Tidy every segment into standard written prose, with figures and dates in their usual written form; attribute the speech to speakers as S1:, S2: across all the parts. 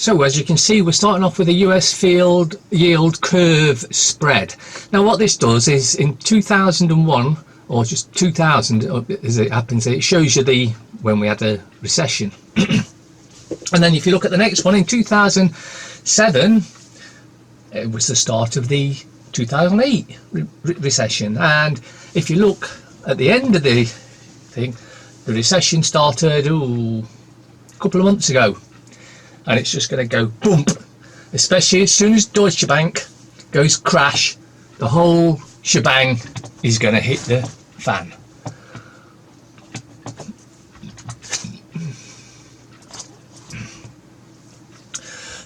S1: So as you can see, we're starting off with a US field yield curve spread. Now what this does is in 2001, or just 2000 as it happens, it shows you when we had a recession. And then if you look at the next one in 2007, it was the start of the 2008 recession. And if you look at the end of the thing, the recession started a couple of months ago, and it's just going to go bump, especially as soon as Deutsche Bank goes crash, the whole shebang is going to hit the fan.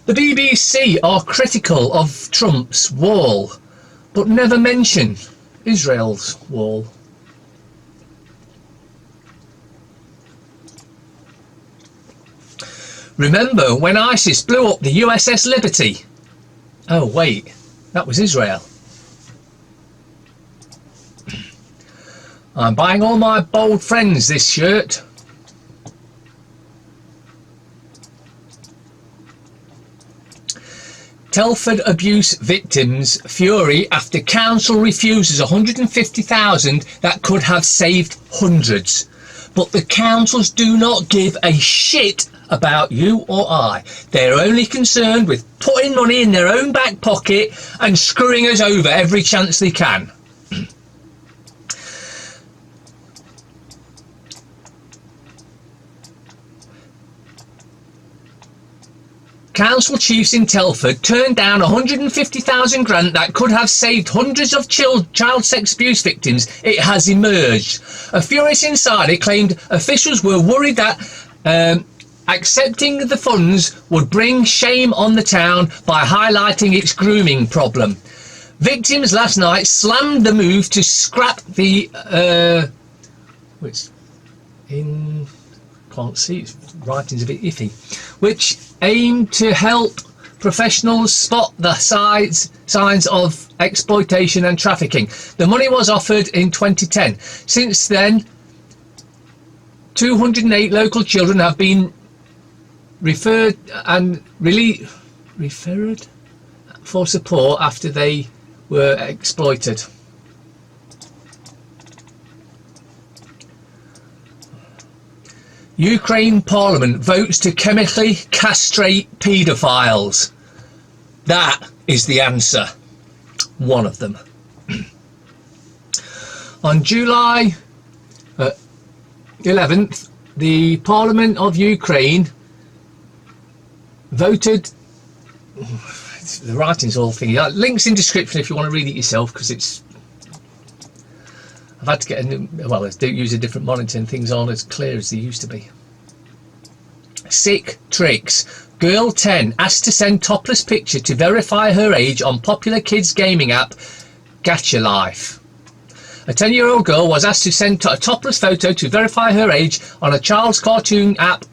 S1: The BBC are critical of Trump's wall, but never mention Israel's wall. Remember when ISIS blew up the USS Liberty? Oh wait, that was Israel. I'm buying all my bold friends this shirt. Telford abuse victims fury after council refuses 150,000 that could have saved hundreds. But the councils do not give a shit about you or I. They're only concerned with putting money in their own back pocket and screwing us over every chance they can. Council chiefs in Telford turned down 150,000 grant that could have saved hundreds of child sex abuse victims, it has emerged. A furious insider claimed officials were worried that accepting the funds would bring shame on the town by highlighting its grooming problem. Victims last night slammed the move to scrap the can't see, its writing's a bit iffy, which aimed to help professionals spot the signs of exploitation and trafficking. The money was offered in 2010. Since then, 208 local children have been referred for support after they were exploited. Ukraine Parliament votes to chemically castrate pedophiles. That is the answer. One of them. On July 11th, the Parliament of Ukraine voted. The writing's all thingy. Links in description if you want to read it yourself, because it's. I've had to get a new. Well, I do use a different monitor and things aren't as clear as they used to be. Sick tricks. Girl 10 asked to send topless picture to verify her age on popular kids gaming app Gacha Life. A 10-year-old girl was asked to send a topless photo to verify her age on a child's cartoon app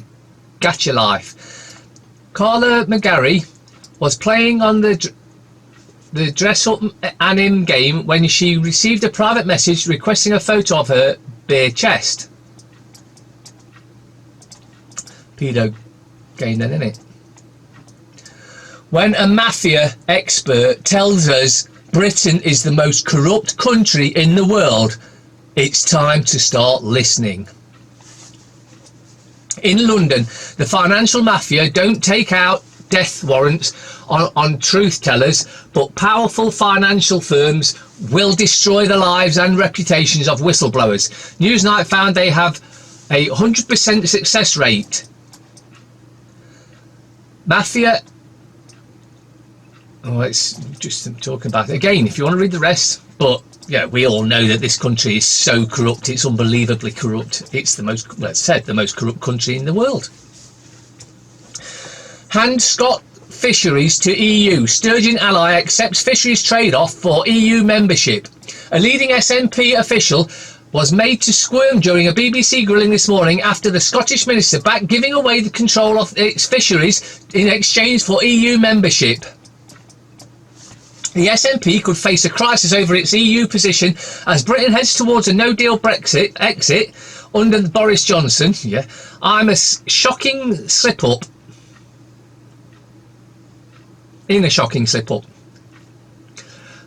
S1: Gacha Life. Carla McGarry was playing on the dress-up anime game when she received a private message requesting a photo of her bare chest. Pedo game then, innit? When a mafia expert tells us Britain is the most corrupt country in the world, it's time to start listening. In London, the financial mafia don't take out death warrants on truth tellers, but powerful financial firms will destroy the lives and reputations of whistleblowers. Newsnight found they have a 100% success rate. Mafia. Oh, it's just talking about it again. If you want to read the rest, but yeah, we all know that this country is so corrupt. It's unbelievably corrupt. It's the most, let's say, the most corrupt country in the world. Hand Scott fisheries to EU. Sturgeon ally accepts fisheries trade-off for EU membership. A leading SNP official was made to squirm during a BBC grilling this morning after the Scottish minister backed giving away the control of its fisheries in exchange for EU membership. The SNP could face a crisis over its EU position as Britain heads towards a no-deal Brexit exit under Boris Johnson. Yeah, I'm a shocking slip-up. in a shocking slip-up.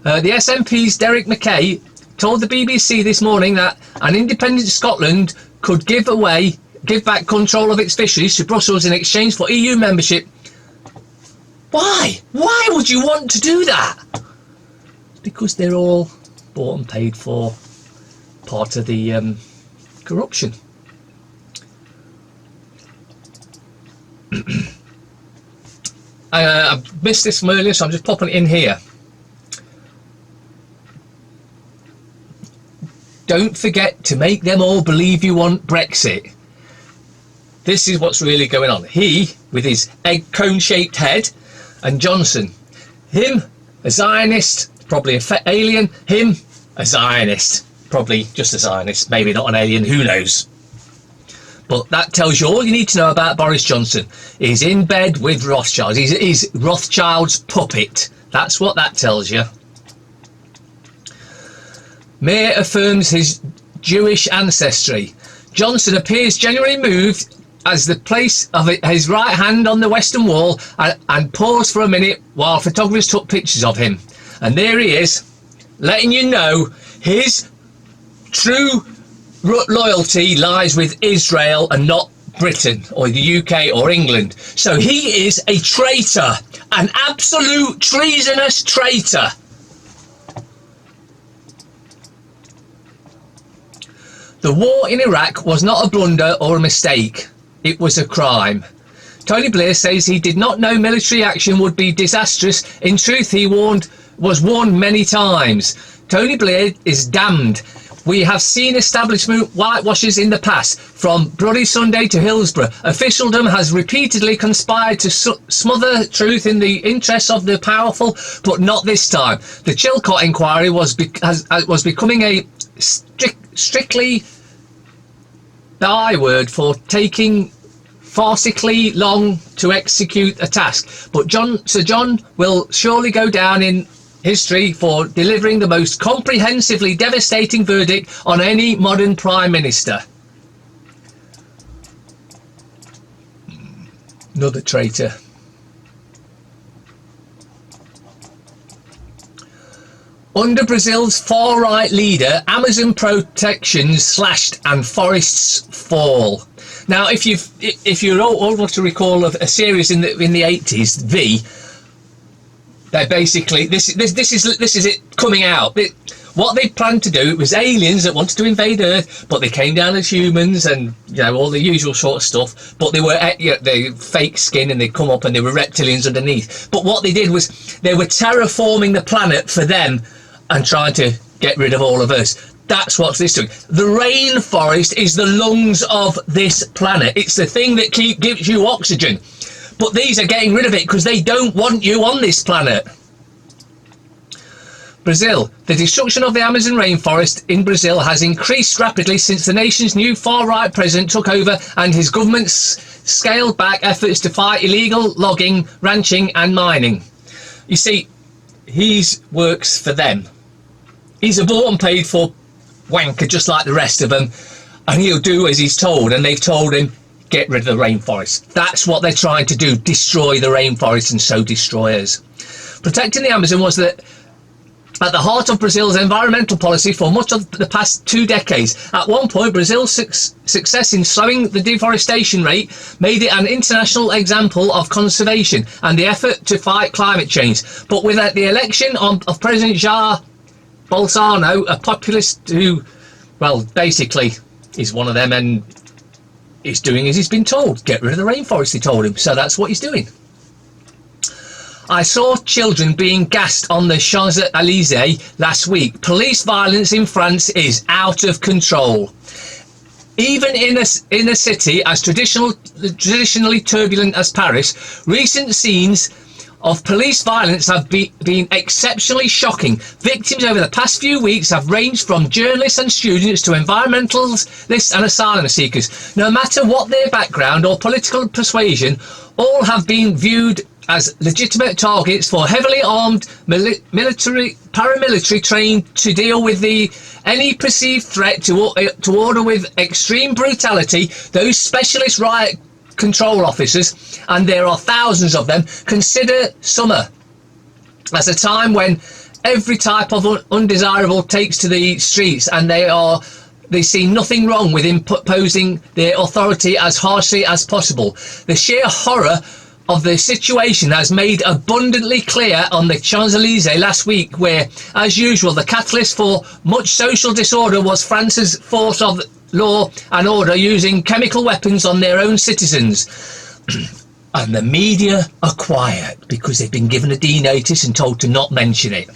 S1: The SNP's Derek Mackay told the BBC this morning that an independent Scotland could give back control of its fisheries to Brussels in exchange for EU membership. Why? Why would you want to do that? Because they're all bought and paid for, part of the corruption. I missed this from earlier, so I'm just popping it in here. Don't forget to make them all believe you want Brexit. This is what's really going on. He, with his egg cone-shaped head, and Johnson. Him, a Zionist, probably an alien. Him, a Zionist, probably just a Zionist, maybe not an alien, who knows. But that tells you all you need to know about Boris Johnson. He's in bed with Rothschild. He's Rothschild's puppet. That's what that tells you. Mayor affirms his Jewish ancestry. Johnson appears genuinely moved as the place of his right hand on the Western Wall and paused for a minute while photographers took pictures of him. And there he is, letting you know his true loyalty lies with Israel and not Britain or the UK or England. So he is a traitor, an absolute treasonous traitor. The war in Iraq was not a blunder or a mistake. It was a crime. Tony Blair says he did not know military action would be disastrous. In truth, he was warned many times. Tony Blair is damned. We have seen establishment whitewashes in the past, from Bloody Sunday to Hillsborough. Officialdom has repeatedly conspired to smother truth in the interests of the powerful, but not this time. The Chilcot inquiry was becoming a strictly byword for taking farcically long to execute a task. But Sir John will surely go down in history for delivering the most comprehensively devastating verdict on any modern Prime Minister. Another traitor. Under Brazil's far-right leader, Amazon protections slashed and forests fall. Now, if you're old enough to recall of a series in the 80s, V, they basically this is it coming out. What they planned to do, it was aliens that wanted to invade Earth, but they came down as humans and all the usual sort of stuff. But they were they fake skin and they come up and they were reptilians underneath. But what they did was they were terraforming the planet for them and trying to get rid of all of us. That's what this doing. The rainforest is the lungs of this planet. It's the thing that gives you oxygen. But these are getting rid of it because they don't want you on this planet. Brazil. The destruction of the Amazon rainforest in Brazil has increased rapidly since the nation's new far-right president took over and his government scaled back efforts to fight illegal logging, ranching and mining. You see, he works for them. He's a bought and paid for wanker just like the rest of them, and he'll do as he's told, and they've told him, get rid of the rainforest. That's what they're trying to do, destroy the rainforest and so destroy us. Protecting the Amazon was at the heart of Brazil's environmental policy for much of the past 2 decades. At one point, Brazil's success in slowing the deforestation rate made it an international example of conservation and the effort to fight climate change. But with the election of President Jair Bolsonaro, a populist who, well, basically is one of them and is doing as he's been told. Get rid of the rainforest, they told him. So that's what he's doing. I saw children being gassed on the Champs-Elysees last week. Police violence in France is out of control. Even in a city as traditionally turbulent as Paris, recent scenes of police violence have been exceptionally shocking. Victims over the past few weeks have ranged from journalists and students to environmentalists and asylum seekers. No matter what their background or political persuasion, all have been viewed as legitimate targets for heavily armed paramilitary trained to deal with any perceived threat to order with extreme brutality. Those specialist riot control officers, and there are thousands of them, consider summer At a time when every type of undesirable takes to the streets, and they see nothing wrong with imposing their authority as harshly as possible. The sheer horror of the situation has made abundantly clear on the Champs-Elysees last week, where, as usual, the catalyst for much social disorder was France's force of law and order using chemical weapons on their own citizens. And the media are quiet because they've been given a D notice and told to not mention it.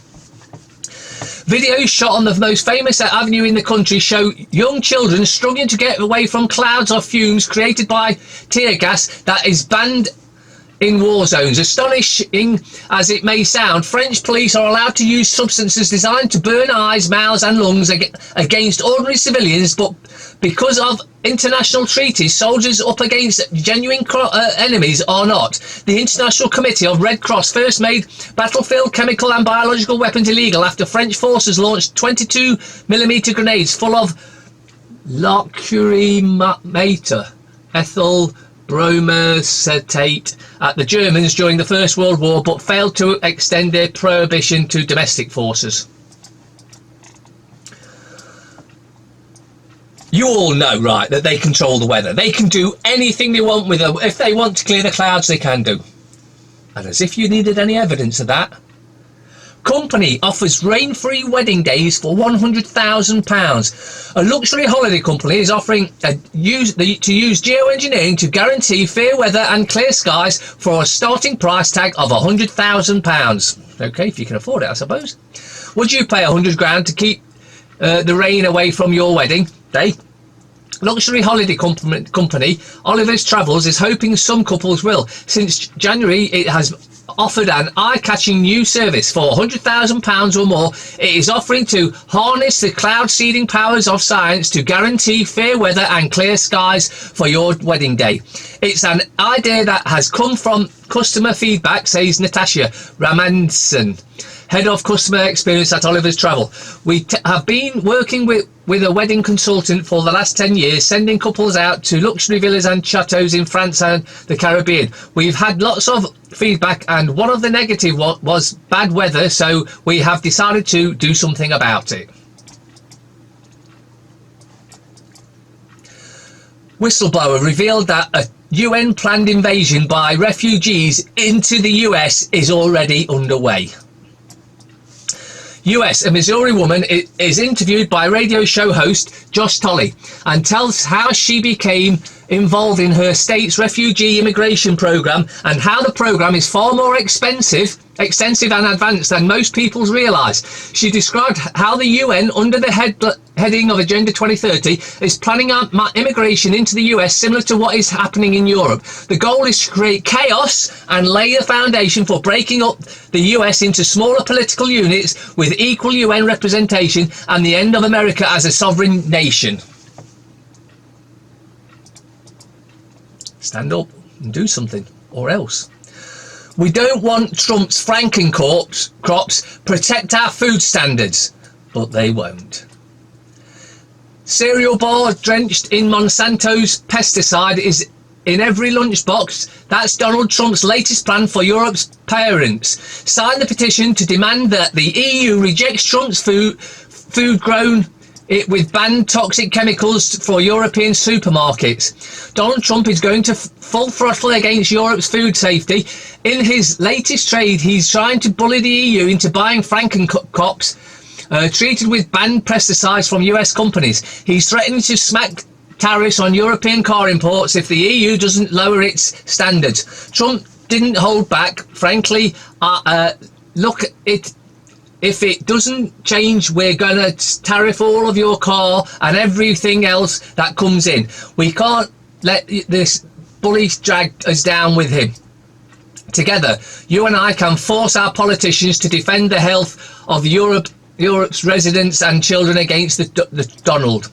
S1: Videos shot on the most famous avenue in the country show young children struggling to get away from clouds of fumes created by tear gas that is banned in war zones. Astonishing as it may sound, French police are allowed to use substances designed to burn eyes, mouths and lungs against ordinary civilians, but because of international treaties, soldiers up against genuine enemies are not. The International Committee of Red Cross first made battlefield chemical and biological weapons illegal after French forces launched 22mm grenades full of lacrimata, ethyl bromocetate, at the Germans during the First World War, but failed to extend their prohibition to domestic forces. You all know, right, that they control the weather. They can do anything they want with them. If they want to clear the clouds, they can do. And as if you needed any evidence of that, company offers rain-free wedding days for £100,000. A luxury holiday company is offering to use geoengineering to guarantee fair weather and clear skies for a starting price tag of £100,000. Okay, if you can afford it, I suppose. Would you pay £100,000 to keep the rain away from your wedding day? Luxury holiday company Oliver's Travels is hoping some couples will. Since January, it has offered an eye-catching new service for £100,000 or more. It is offering to harness the cloud-seeding powers of science to guarantee fair weather and clear skies for your wedding day. It's an idea that has come from customer feedback, says Natasha Ramanson, head of customer experience at Oliver's Travel. We have been working with a wedding consultant for the last 10 years, sending couples out to luxury villas and chateaus in France and the Caribbean. We've had lots of feedback, and one of the negative was bad weather, so we have decided to do something about it. Whistleblower revealed that a UN planned invasion by refugees into the US is already underway. US, a Missouri woman is interviewed by radio show host Josh Tolley and tells how she became involved in her state's refugee immigration program and how the program is far more extensive and advanced than most people realise. She described how the UN, under the heading of Agenda 2030, is planning immigration into the US similar to what is happening in Europe. The goal is to create chaos and lay the foundation for breaking up the US into smaller political units with equal UN representation and the end of America as a sovereign nation. Stand up and do something, or else. We don't want Trump's Frankencrops protect our food standards, but they won't. Cereal bar drenched in Monsanto's pesticide is in every lunchbox. That's Donald Trump's latest plan for Europe's parents. Sign the petition to demand that the EU rejects Trump's food grown with banned toxic chemicals for European supermarkets. Donald Trump is going to full throttle against Europe's food safety. In his latest trade, he's trying to bully the EU into buying Frankencrops treated with banned pesticides from US companies. He's threatening to smack tariffs on European car imports if the EU doesn't lower its standards. Trump didn't hold back. Frankly, if it doesn't change, we're going to tariff all of your car and everything else that comes in. We can't let this bully drag us down with him. Together, you and I can force our politicians to defend the health of Europe's residents and children against the Donald.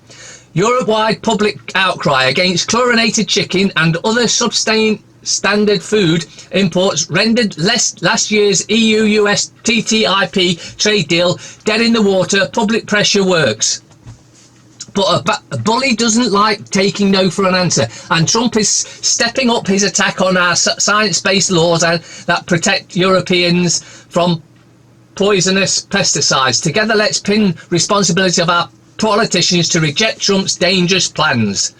S1: Europe-wide public outcry against chlorinated chicken and other substandard food imports rendered last year's EU-US TTIP trade deal dead in the water. Public pressure works. But a bully doesn't like taking no for an answer, and Trump is stepping up his attack on our science-based laws that protect Europeans from poisonous pesticides. Together, let's pin responsibility of our politicians to reject Trump's dangerous plans.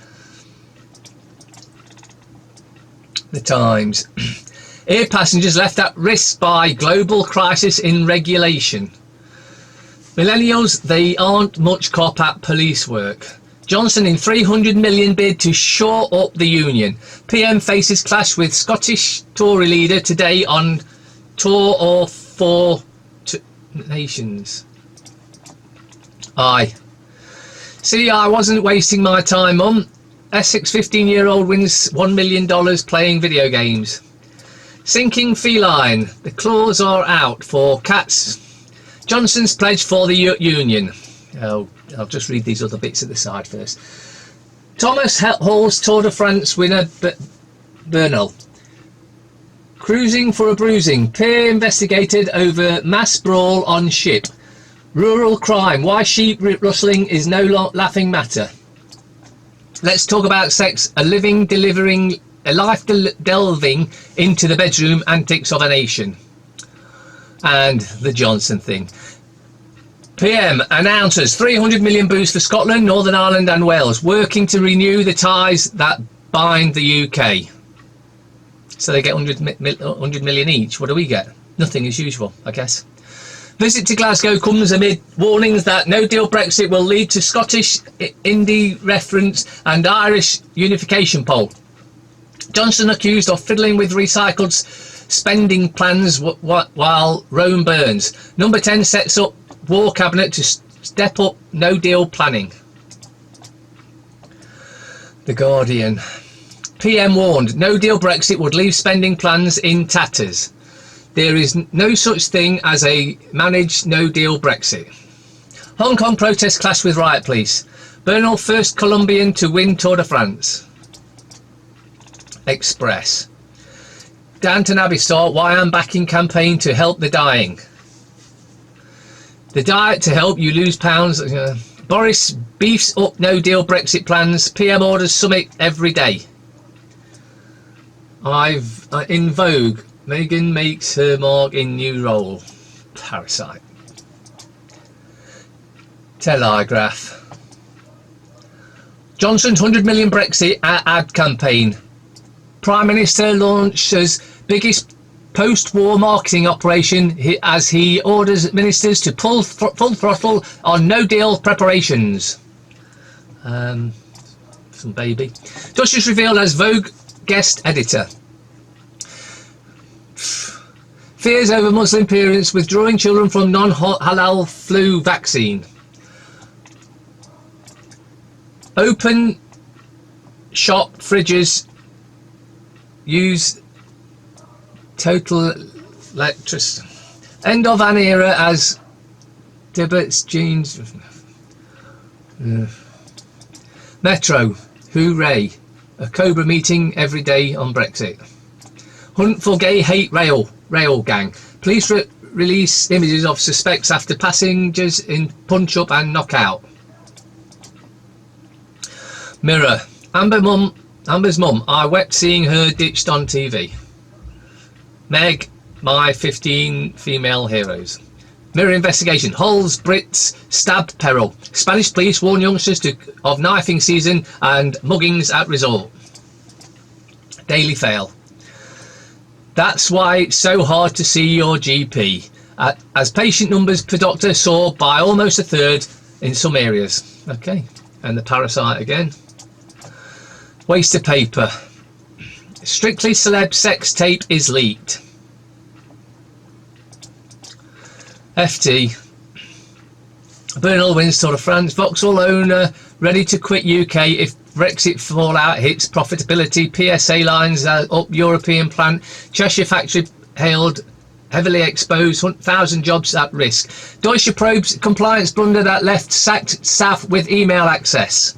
S1: The Times. Air passengers left at risk by global crisis in regulation. Millennials, they aren't much cop at police work. Johnson in 300 million bid to shore up the union. PM faces clash with Scottish Tory leader today on tour of 4 nations. Aye. See, I wasn't wasting my time, Mum. Essex 15-year-old wins $1 million playing video games. Sinking feline. The claws are out for cats. Johnson's pledge for the union. Oh, I'll just read these other bits at the side first. Thomas Hall's Tour de France winner Bernal. Cruising for a bruising. Peer investigated over mass brawl on ship. Rural crime. Why sheep rustling is no laughing matter. Let's talk about sex. A life delving into the bedroom antics of a nation. And the Johnson thing. PM announces 300 million boost for Scotland, Northern Ireland and Wales, working to renew the ties that bind the UK. So they get 100 million each. What do we get? Nothing as usual, I guess. Visit to Glasgow comes amid warnings that no-deal Brexit will lead to Scottish indie reference and Irish unification poll. Johnson accused of fiddling with recycled spending plans while Rome burns. Number 10 sets up war cabinet to step up no-deal planning. The Guardian. PM warned no-deal Brexit would leave spending plans in tatters. There is no such thing as a managed no-deal Brexit. Hong Kong protests clash with riot police. Bernal first Colombian to win Tour de France. Express. Downton Abbey star, why I'm backing campaign to help the dying. The diet to help you lose pounds. Boris beefs up no-deal Brexit plans. PM orders summit every day. In Vogue. Meghan makes her mark in new role. Parasite. Telegraph. Johnson's 100 million Brexit ad campaign. Prime Minister launches biggest post-war marketing operation as he orders ministers to pull full throttle on no-deal preparations. Some baby. Duchess revealed as Vogue guest editor. Fears over Muslim parents withdrawing children from non-halal flu vaccine. Open shop fridges use total electricity. End of an era as Tibet's genes. Metro, hooray. A Cobra meeting every day on Brexit. Hunt for gay hate rail gang. Police release images of suspects after passengers in punch-up and knockout. Mirror. Amber's mum. I wept seeing her ditched on TV. Meg. My 15 female heroes. Mirror investigation. Hull's Brits stabbed peril. Spanish police warn youngsters of knifing season and muggings at resort. Daily Fail. That's why it's so hard to see your GP, as patient numbers per doctor soar by almost a third in some areas. Okay, and the Parasite again. Waste of paper. Strictly Celeb sex tape is leaked. FT. Bernal wins Tour de France. Vauxhall owner ready to quit UK if Brexit fallout hits profitability. PSA lines up European plant. Cheshire factory hailed heavily exposed. 1,000 jobs at risk. Deutsche probes compliance blunder that left sacked staff with email access.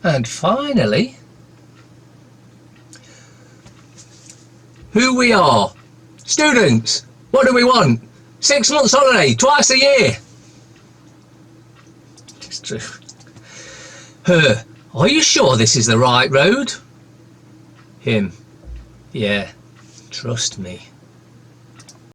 S1: And finally, who we are. Students, what do we want? 6 months holiday, twice a year. It's true. Her, are you sure this is the right road? Him, Yeah, trust me.